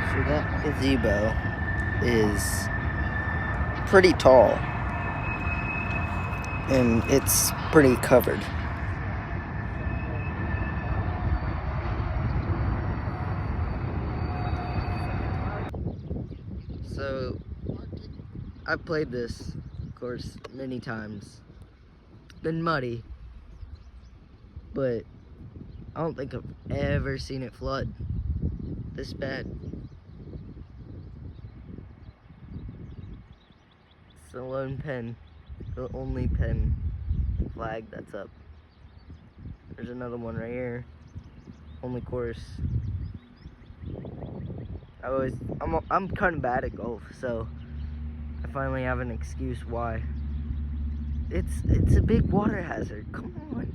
So that gazebo is pretty tall and it's pretty covered. So I've played this course many times. It's been muddy, but I don't think I've ever seen it flood this bad. It's the lone pen, the only pen flag that's up. There's another one right here. Only course. I'm kind of bad at golf, so I finally have an excuse why. It's a big water hazard. Come on.